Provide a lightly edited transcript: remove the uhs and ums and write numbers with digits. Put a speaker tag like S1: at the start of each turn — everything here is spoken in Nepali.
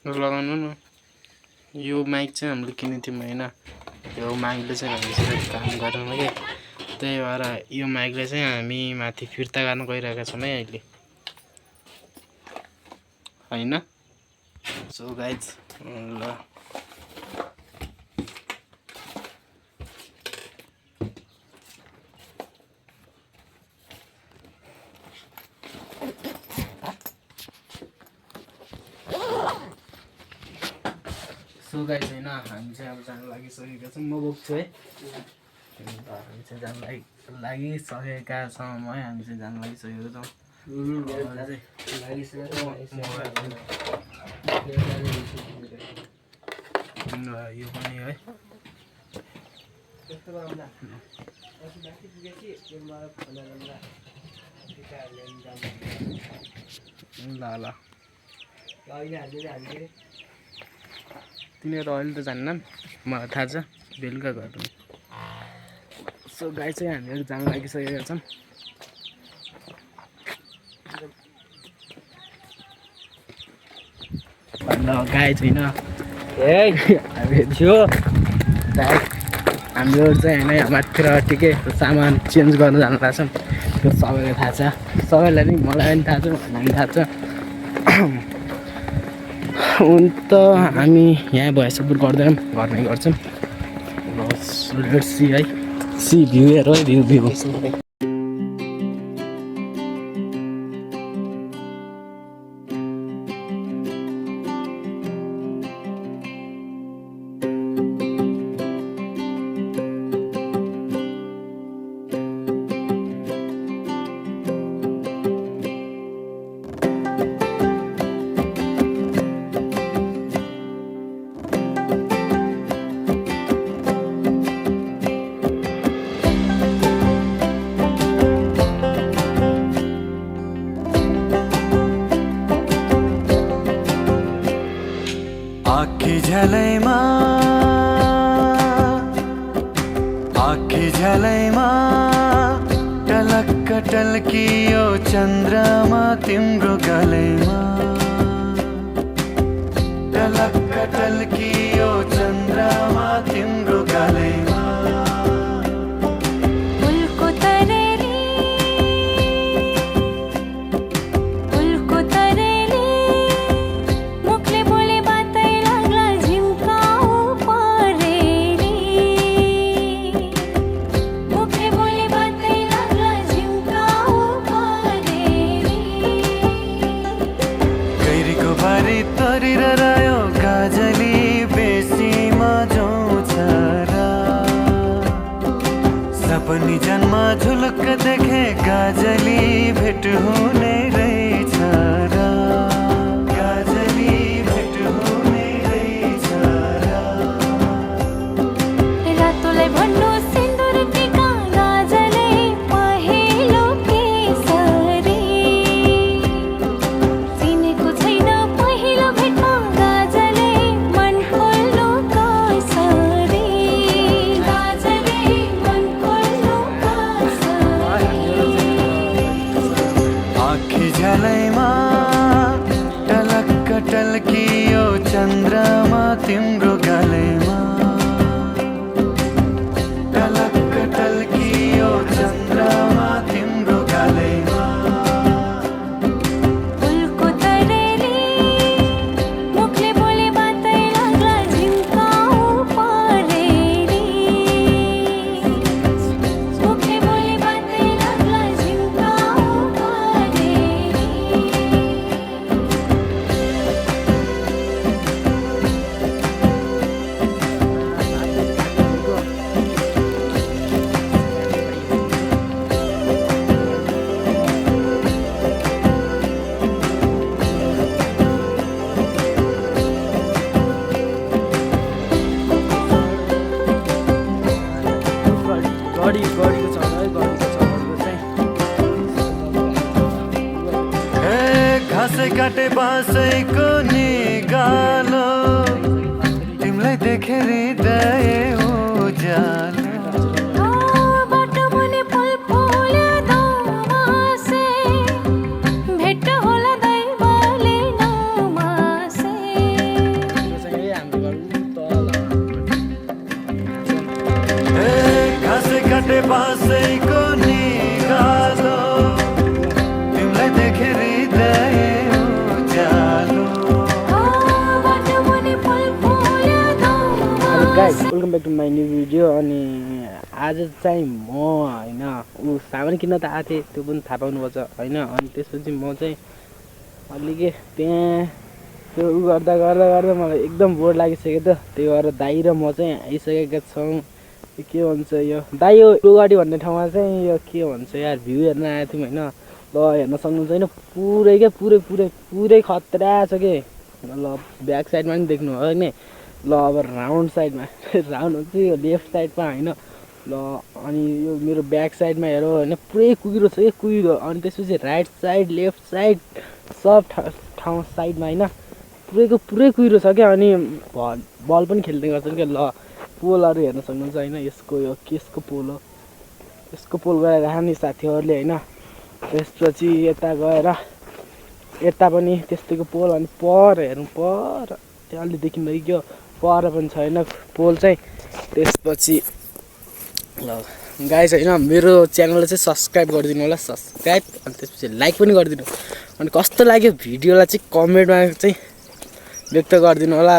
S1: लगाउनु न यो माइक चाहिँ हामीले किनेको थियौँ होइन यो माइकले चाहिँ हामीसँग काम गरेन कि त्यही भएर यो माइकले चाहिँ हामी माथि फिर्ता गर्न गइरहेका छौँ है अहिले होइन सो गाइज ल सो गाइज होइन हामी चाहिँ अब जान लागिसकेका छौँ म बोक्छु है हामी चाहिँ जान लागिसकेका छौँ है हामी चाहिँ जान लागिसकेको छौँ यो पनि है ल ल तिनीहरू अहिले त जान्दैनन् मलाई थाहा छ बेलुका गर्नु सो गाई चाहिँ हामीहरू जान लागिसकेका छौँ गाई छैन हामीहरू चाहिँ होइन माथितिर ठिकै सामान चेन्ज गर्न जानु लाग्छौँ त्यो सबैलाई थाहा छ सबैलाई नि मलाई पनि थाहा छ हामीलाई थाहा छ हुन त हामी यहाँ भए सपोर्ट गर्दैनौँ गर्ने गर्छौँ सी है सी भ्यू हेर है भ्यू
S2: आँखी झलैमा टलक्क टल्कियो चन्द्रमा तिम्रो गलैमा टलक्क टल्कियो चन्द्रमा तिम्रो गलैमा तरिरह्यो गाजली बेसीमा जाउँछ र सपनी जन्म झुलुक्क देखे गाजली भेट हुने रहेछ र गाजली भेट हुने रहेछ र
S3: रातोलाई भन्नु सिन्दुर टीका गाजले पहेँलो केसरी चिनेको छैन पहिलो भेटमा गाजले मन खोल्नु कसरी गाजले मन खोल्नु कसरी
S2: आँखी झलैमा टलक्क टल्कियो चन्द्रमा तिम्रो गलैमा टलक्क टल्कियो चन्द्रमा तिम्रो गलैमा
S3: फुलको तरेली मुखले बोले बातै लाग्ला झिम्काउ परेली मुखले बोले बातै लाग्ला झिम्काउ परेली
S1: गडीको छ है गडीको चाहिँ
S2: घाँसै काटे बाँसैको निगालो तिमीलाई देखेर हृदय उज्यालो
S3: बाटो मुनि फुल फुल्यो दामासे भेट हो
S1: back to my new video. अनि आज चाहिँ म होइन ऊ सामान किन्न त आएको थिएँ, त्यो पनि थाहा पाउनुपर्छ होइन। अनि त्यसपछि म चाहिँ अलिकति त्यहाँ त्यो उ गर्दा गर्दा गर्दा मलाई एकदम बोर लागिसक्यो त। त्यही भएर दाइ र म चाहिँ आइसकेका छौँ। के भन्छ यो दाइ, यो गाडी भन्ने ठाउँमा चाहिँ यो के भन्छ यार भ्यू हेर्न आएको थियौँ होइन। ल हेर्न सक्नुहुन्छ होइन, पुरै क्या पुरै खतरा छ कि। ल ब्याक साइडमा पनि देख्नु हो नि। ल अब राउन्ड साइडमा राउन्ड हुन्छ यो लेफ्ट साइडमा होइन। ल अनि यो मेरो ब्याक साइडमा हेरौँ होइन, पुरै कुहिरो छ कि कुहिरो। अनि त्यसपछि राइट साइड लेफ्ट साइड सब ठाउँ साइडमा होइन पुरै कुहिरो छ क्या। अनि बल पनि खेल्ने गर्छन् क्या। ल पोलहरू हेर्न सक्नुहुन्छ होइन, यसको यो केसको पोल हो, यसको पोल गएर राख्ने साथीहरूले होइन। त्यसपछि यता गएर यता पनि त्यस्तैको पोल। अनि पर हेरौँ, पर त्यहाँ अलि देखिँदैन पर पनि छैन पोल चाहिँ। त्यसपछि ल गाइस होइन, मेरो च्यानललाई चाहिँ सब्सक्राइब गरिदिनु होला, सब्सक्राइब। अनि त्यसपछि लाइक पनि गरिदिनु। अनि कस्तो लाग्यो भिडियोलाई चाहिँ कमेन्टमा चाहिँ व्यक्त गरिदिनु होला।